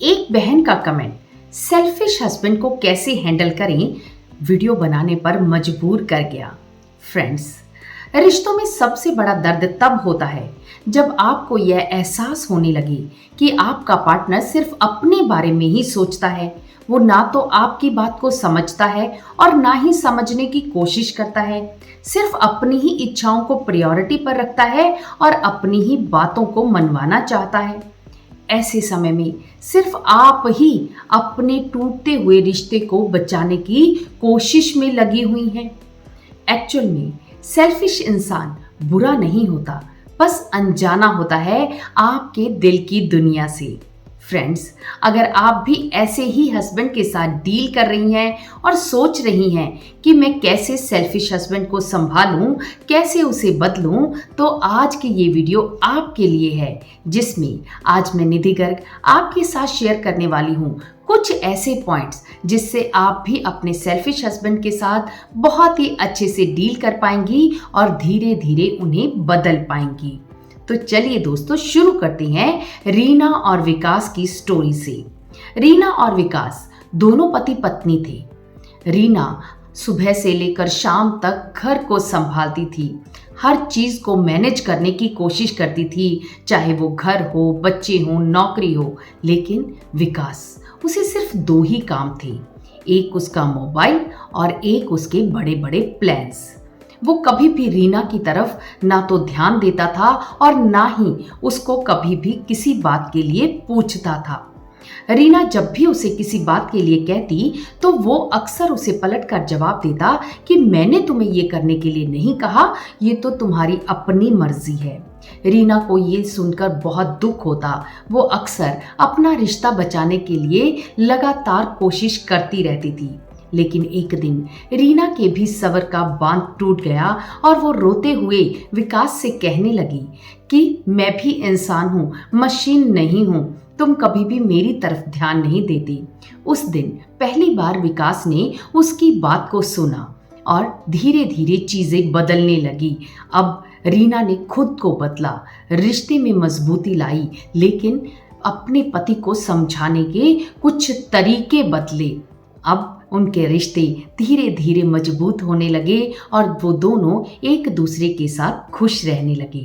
एक बहन का कमेंट सेल्फिश हस्बैंड को कैसे हैंडल करें वीडियो बनाने पर मजबूर कर गया। फ्रेंड्स, रिश्तों में सबसे बड़ा दर्द तब होता है जब आपको यह एहसास होने लगे कि आपका पार्टनर सिर्फ अपने बारे में ही सोचता है। वो ना तो आपकी बात को समझता है और ना ही समझने की कोशिश करता है। सिर्फ अपनी ही इच्छाओं को प्रायोरिटी पर रखता है और अपनी ही बातों को मनवाना चाहता है। ऐसे समय में सिर्फ आप ही अपने टूटते हुए रिश्ते को बचाने की कोशिश में लगी हुई हैं। एक्चुअल में सेल्फिश इंसान बुरा नहीं होता, बस अनजाना होता है आपके दिल की दुनिया से। फ्रेंड्स, अगर आप भी ऐसे ही हस्बैंड के साथ डील कर रही हैं और सोच रही हैं कि मैं कैसे सेल्फिश हस्बैंड को संभालूं, कैसे उसे बदलूं, तो आज की ये वीडियो आपके लिए है, जिसमें आज मैं निधि गर्ग आपके साथ शेयर करने वाली हूं कुछ ऐसे पॉइंट्स जिससे आप भी अपने सेल्फिश हस्बैंड के साथ बहुत ही अच्छे से डील कर पाएंगी और धीरे धीरे उन्हें बदल पाएंगी। तो चलिए दोस्तों, शुरू करते हैं रीना और विकास की स्टोरी से। रीना और विकास दोनों पति पत्नी थे। रीना सुबह से लेकर शाम तक घर को संभालती थी, हर चीज को मैनेज करने की कोशिश करती थी, चाहे वो घर हो, बच्चे हो, नौकरी हो। लेकिन विकास, उसे सिर्फ दो ही काम थे, एक उसका मोबाइल और एक उसके बड़े बड़े प्लान्स। वो कभी भी रीना की तरफ ना तो ध्यान देता था और ना ही उसको कभी भी किसी बात के लिए पूछता था। रीना जब भी उसे किसी बात के लिए कहती तो वो अक्सर उसे पलटकर जवाब देता कि मैंने तुम्हें ये करने के लिए नहीं कहा, ये तो तुम्हारी अपनी मर्जी है। रीना को ये सुनकर बहुत दुख होता। वो अक्सर अपना रिश्ता बचाने के लिए लगातार कोशिश करती रहती थी। लेकिन एक दिन रीना के भी सब्र का बांध टूट गया और वो रोते हुए विकास से कहने लगी कि मैं भी इंसान हूँ, मशीन नहीं हूँ, तुम कभी भी मेरी तरफ ध्यान नहीं देती। उस दिन पहली बार विकास ने उसकी बात को सुना और धीरे धीरे चीजें बदलने लगी। अब रीना ने खुद को बदला, रिश्ते में मजबूती लाई, लेकिन अपने पति को समझाने के कुछ तरीके बदले। अब उनके रिश्ते धीरे धीरे मजबूत होने लगे और वो दोनों एक दूसरे के साथ खुश रहने लगे।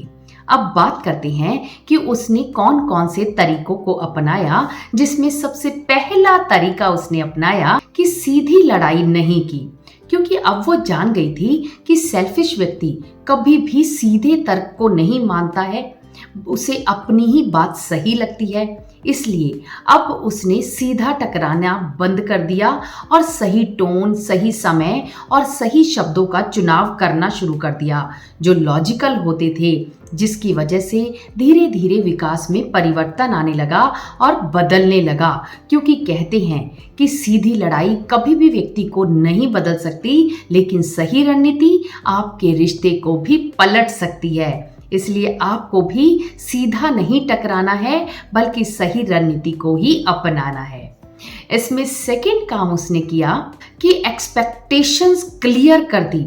अब बात करते हैं कि उसने कौन कौन से तरीकों को अपनाया, जिसमें सबसे पहला तरीका उसने अपनाया कि सीधी लड़ाई नहीं की, क्योंकि अब वो जान गई थी कि सेल्फिश व्यक्ति कभी भी सीधे तर्क को नहीं मानता है, उसे अपनी ही बात सही लगती है। इसलिए अब उसने सीधा टकराना बंद कर दिया और सही टोन, सही समय और सही शब्दों का चुनाव करना शुरू कर दिया, जो लॉजिकल होते थे, जिसकी वजह से धीरे धीरे विकास में परिवर्तन आने लगा और बदलने लगा। क्योंकि कहते हैं कि सीधी लड़ाई कभी भी व्यक्ति को नहीं बदल सकती, लेकिन सही रणनीति आपके रिश्ते को भी पलट सकती है। इसलिए आपको भी सीधा नहीं टकराना है, बल्कि सही रणनीति को ही अपनाना है। इसमें सेकंड काम उसने किया कि एक्सपेक्टेशंस क्लियर कर दी।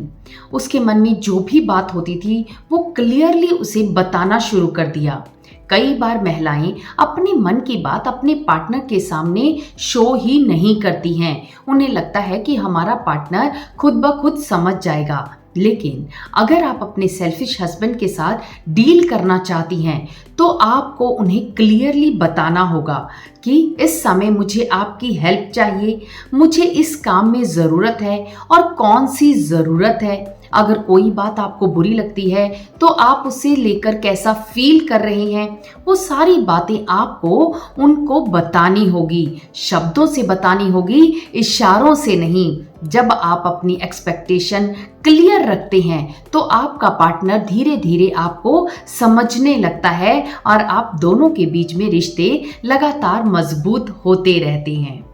उसके मन में जो भी बात होती थी वो क्लियरली उसे बताना शुरू कर दिया। कई बार महिलाएं अपने मन की बात अपने पार्टनर के सामने शो ही नहीं करती हैं। उन्हें लगता है कि हमारा पार्टनर खुद ब खुद समझ जाएगा। लेकिन अगर आप अपने सेल्फिश हस्बैंड के साथ डील करना चाहती हैं तो आपको उन्हें क्लियरली बताना होगा कि इस समय मुझे आपकी हेल्प चाहिए, मुझे इस काम में ज़रूरत है और कौन सी ज़रूरत है। अगर कोई बात आपको बुरी लगती है तो आप उसे लेकर कैसा फील कर रहे हैं, वो सारी बातें आपको उनको बतानी होगी, शब्दों से बतानी होगी, इशारों से नहीं। जब आप अपनी एक्सपेक्टेशन क्लियर रखते हैं तो आपका पार्टनर धीरे धीरे आपको समझने लगता है और आप दोनों के बीच में रिश्ते लगातार मजबूत होते रहते हैं।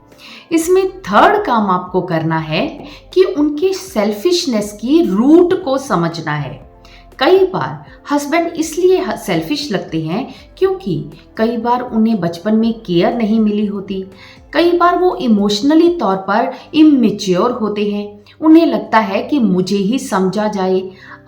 इसमें थर्ड काम आपको करना है कि उनके सेल्फिशनेस की रूट को समझना है। कई बार हस्बैंड इसलिए सेल्फिश लगते हैं क्योंकि कई बार उन्हें बचपन में केयर नहीं मिली होती। कई बार वो इमोशनली तौर पर इमैच्योर होते हैं। उन्हें लगता है कि मुझे ही समझा जाए।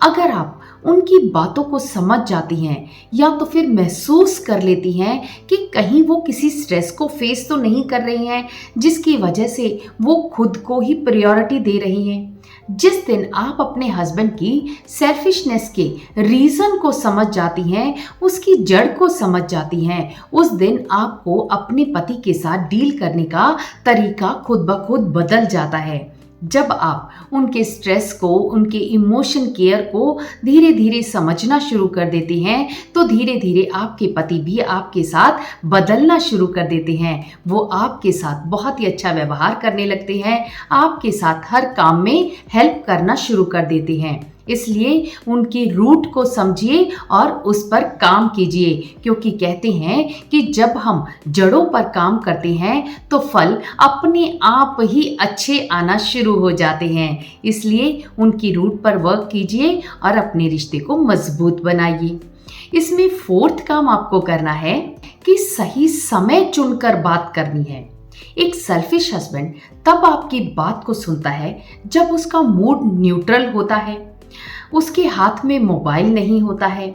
अगर आप उनकी बातों को समझ जाती हैं या तो फिर महसूस कर लेती हैं कि कहीं वो किसी स्ट्रेस को फेस तो नहीं कर रही हैं जिसकी वजह से वो खुद को ही प्रायोरिटी दे रही हैं। जिस दिन आप अपने हस्बैंड की सेल्फिशनेस के रीज़न को समझ जाती हैं, उसकी जड़ को समझ जाती हैं, उस दिन आपको अपने पति के साथ डील करने का तरीका खुद ब खुद बदल जाता है। जब आप उनके स्ट्रेस को, उनके इमोशन केयर को धीरे धीरे समझना शुरू कर देते हैं, तो धीरे धीरे आपके पति भी आपके साथ बदलना शुरू कर देते हैं। वो आपके साथ बहुत ही अच्छा व्यवहार करने लगते हैं, आपके साथ हर काम में हेल्प करना शुरू कर देते हैं। इसलिए उनकी रूट को समझिए और उस पर काम कीजिए, क्योंकि कहते हैं कि जब हम जड़ों पर काम करते हैं तो फल अपने आप ही अच्छे आना शुरू हो जाते हैं। इसलिए उनकी रूट पर वर्क कीजिए और अपने रिश्ते को मजबूत बनाइए। इसमें फोर्थ काम आपको करना है कि सही समय चुनकर बात करनी है। एक सेल्फिश हस्बैंड तब आपकी बात को सुनता है जब उसका मूड न्यूट्रल होता है, उसके हाथ में मोबाइल नहीं होता है,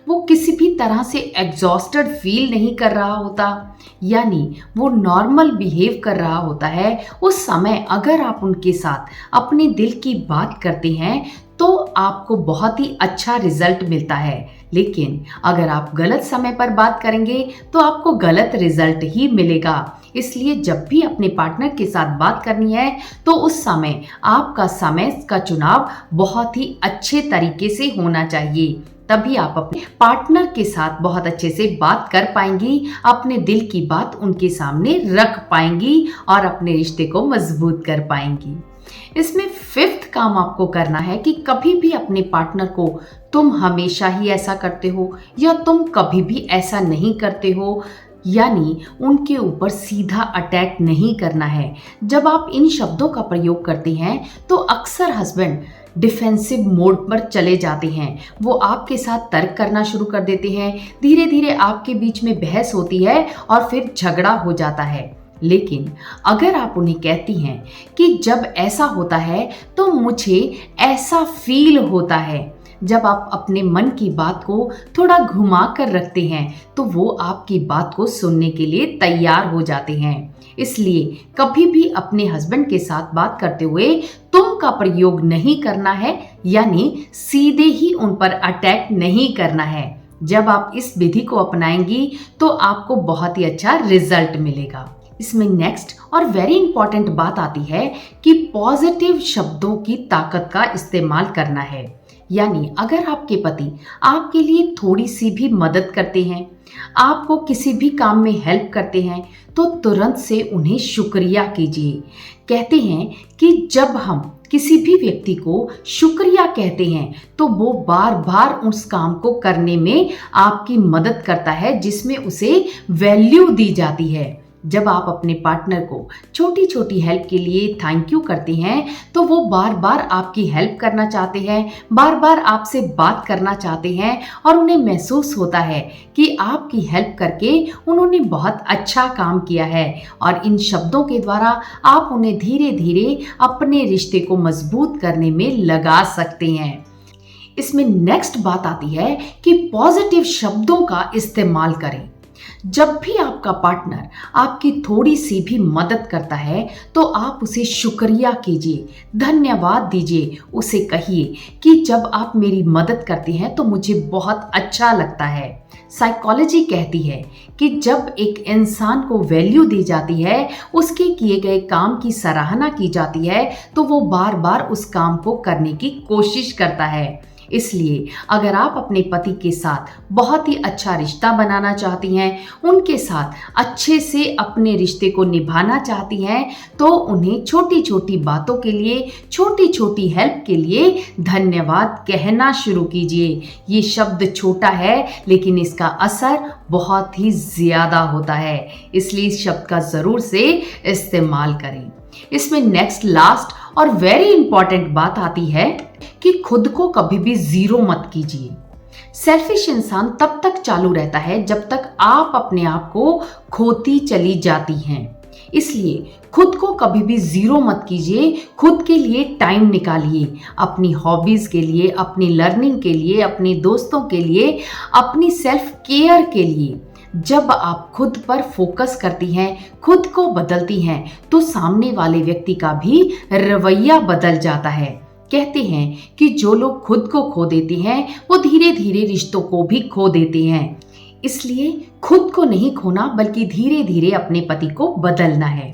वो किसी भी तरह से एग्जॉस्टेड फील नहीं कर रहा होता, यानी वो नॉर्मल बिहेव कर रहा होता है। उस समय अगर आप उनके साथ अपने दिल की बात करते हैं तो आपको बहुत ही अच्छा रिजल्ट मिलता है। लेकिन अगर आप गलत समय पर बात करेंगे तो आपको गलत रिजल्ट ही मिलेगा। इसलिए जब भी अपने पार्टनर के साथ बात करनी है तो उस समय आपका समय का चुनाव बहुत ही अच्छे तरीके से होना चाहिए। तभी आप अपने पार्टनर के साथ बहुत अच्छे से बात कर पाएंगी, अपने दिल की बात उनके सामने रख पाएंगी और अपने रिश्ते को मजबूत कर पाएंगी। इसमें फिफ्थ काम आपको करना है कि कभी भी अपने पार्टनर को तुम हमेशा ही ऐसा करते हो या तुम कभी भी ऐसा नहीं करते हो, यानी उनके ऊपर सीधा अटैक नहीं करना है। जब आप इन शब्दों का प्रयोग करते हैं तो अक्सर हस्बैंड डिफेंसिव मोड पर चले जाते हैं। वो आपके साथ तर्क करना शुरू कर देते हैं, धीरे धीरे आपके बीच में बहस होती है और फिर झगड़ा हो जाता है। लेकिन अगर आप उन्हें कहती हैं कि जब ऐसा होता है तो मुझे ऐसा फील होता है, जब आप अपने मन की बात को थोड़ा घुमा कर रखते हैं तो वो आपकी बात को सुनने के लिए तैयार हो जाते हैं। इसलिए कभी भी अपने हस्बैंड के साथ बात करते हुए तुम का प्रयोग नहीं करना है, यानी सीधे ही उन पर अटैक नहीं करना है। जब आप इस विधि को अपनाएंगी तो आपको बहुत ही अच्छा रिजल्ट मिलेगा। इसमें नेक्स्ट और वेरी इंपॉर्टेंट बात आती है कि पॉजिटिव शब्दों की ताकत का इस्तेमाल करना है। यानी अगर आपके पति आपके लिए थोड़ी सी भी मदद करते हैं, आपको किसी भी काम में हेल्प करते हैं, तो तुरंत से उन्हें शुक्रिया कीजिए। कहते हैं कि जब हम किसी भी व्यक्ति को शुक्रिया कहते हैं तो वो बार बार उस काम को करने में आपकी मदद करता है जिसमें उसे वैल्यू दी जाती है। जब आप अपने पार्टनर को छोटी छोटी हेल्प के लिए थैंक यू करते हैं तो वो बार बार आपकी हेल्प करना चाहते हैं, बार बार आपसे बात करना चाहते हैं और उन्हें महसूस होता है कि आपकी हेल्प करके उन्होंने बहुत अच्छा काम किया है। और इन शब्दों के द्वारा आप उन्हें धीरे धीरे अपने रिश्ते को मजबूत करने में लगा सकते हैं। इसमें नेक्स्ट बात आती है कि पॉजिटिव शब्दों का इस्तेमाल करें। जब भी आपका पार्टनर आपकी थोड़ी सी भी मदद करता है तो आप उसे शुक्रिया कीजिए, धन्यवाद दीजिए। उसे कहिए कि जब आप मेरी मदद करते हैं तो मुझे बहुत अच्छा लगता है। साइकोलॉजी कहती है कि जब एक इंसान को वैल्यू दी जाती है, उसके किए गए काम की सराहना की जाती है, तो वो बार बार उस काम को करने की कोशिश करता है। इसलिए अगर आप अपने पति के साथ बहुत ही अच्छा रिश्ता बनाना चाहती हैं, उनके साथ अच्छे से अपने रिश्ते को निभाना चाहती हैं, तो उन्हें छोटी छोटी बातों के लिए, छोटी छोटी हेल्प के लिए धन्यवाद कहना शुरू कीजिए। ये शब्द छोटा है लेकिन इसका असर बहुत ही ज़्यादा होता है, इसलिए इस शब्द का ज़रूर से इस्तेमाल करें। इसमें नेक्स्ट लास्ट और वेरी इंपॉर्टेंट बात आती है कि खुद को कभी भी जीरो मत कीजिए। सेल्फिश इंसान तब तक चालू रहता है जब तक आप अपने आप को खोती चली जाती हैं। इसलिए खुद को कभी भी जीरो मत कीजिए, खुद के लिए टाइम निकालिए, अपनी हॉबीज के लिए, अपनी लर्निंग के लिए, अपने दोस्तों के लिए, अपनी सेल्फ केयर के लिए। जब आप खुद पर फोकस करती हैं, खुद को बदलती हैं, तो सामने वाले व्यक्ति का भी रवैया बदल जाता है। कहते हैं कि जो लोग खुद को खो देते हैं वो धीरे धीरे रिश्तों को भी खो देते हैं। इसलिए खुद को नहीं खोना बल्कि धीरे धीरे अपने पति को बदलना है।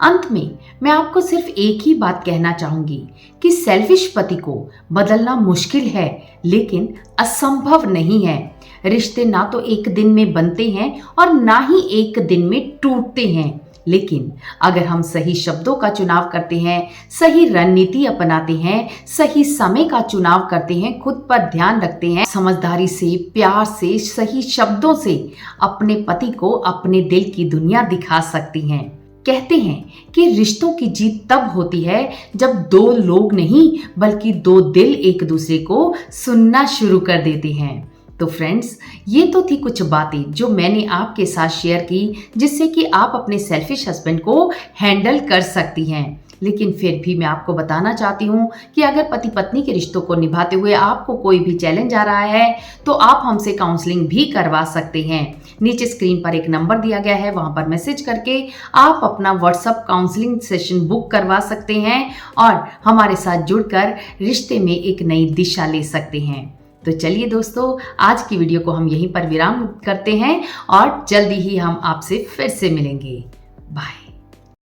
अंत में मैं आपको सिर्फ एक ही बात कहना चाहूंगी कि सेल्फिश पति को बदलना मुश्किल है लेकिन असंभव नहीं है। रिश्ते ना तो एक दिन में बनते हैं और ना ही एक दिन में टूटते हैं, लेकिन अगर हम सही शब्दों का चुनाव करते हैं, सही रणनीति अपनाते हैं, सही समय का चुनाव करते हैं, खुद पर ध्यान रखते हैं, समझदारी से, प्यार से, सही शब्दों से अपने पति को अपने दिल की दुनिया दिखा सकती हैं। कहते हैं कि रिश्तों की जीत तब होती है जब दो लोग नहीं बल्कि दो दिल एक दूसरे को सुनना शुरू कर देते हैं। तो फ्रेंड्स, ये तो थी कुछ बातें जो मैंने आपके साथ शेयर की जिससे कि आप अपने सेल्फिश हस्बैंड को हैंडल कर सकती हैं। लेकिन फिर भी मैं आपको बताना चाहती हूँ कि अगर पति पत्नी के रिश्तों को निभाते हुए आपको कोई भी चैलेंज आ रहा है तो आप हमसे काउंसलिंग भी करवा सकते हैं। नीचे स्क्रीन पर एक नंबर दिया गया है, वहां पर मैसेज करके आप अपना व्हाट्सएप काउंसलिंग सेशन बुक करवा सकते हैं और हमारे साथ जुड़कर रिश्ते में एक नई दिशा ले सकते हैं। तो चलिए दोस्तों, आज की वीडियो को हम यहीं पर विराम करते हैं और जल्दी ही हम आपसे फिर से मिलेंगे। बाय।